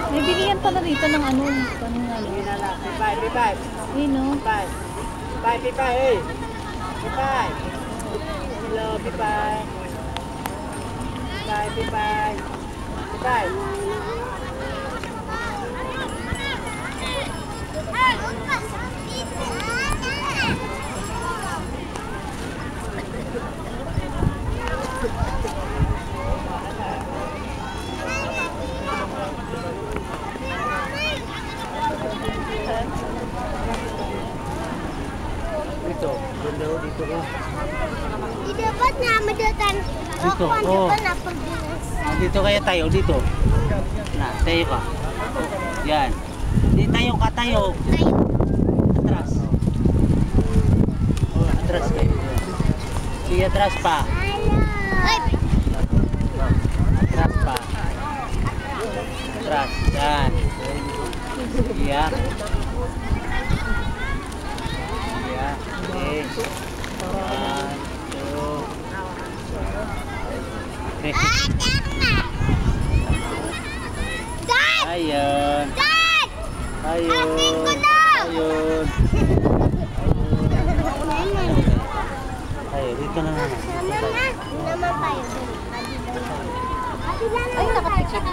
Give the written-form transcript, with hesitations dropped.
May bilihan pala dito ng ano. Bye. Ayun no. Bye. Hey. Bye. Hello, bye. Bye. Dito ko. Di dapat na madatan. Dito, Ako na pagdinas. Dito kaya tayo, dito. Na, tayo ka. Yan. Di tayo. Atras. Atras kayo. Sige, atras pa. Atras pa. Atras. Yan. Iya. Okay. 1, 2, 3. Ayun. Ayun, dito na naman. Naman tayo. Ay, nakatikip.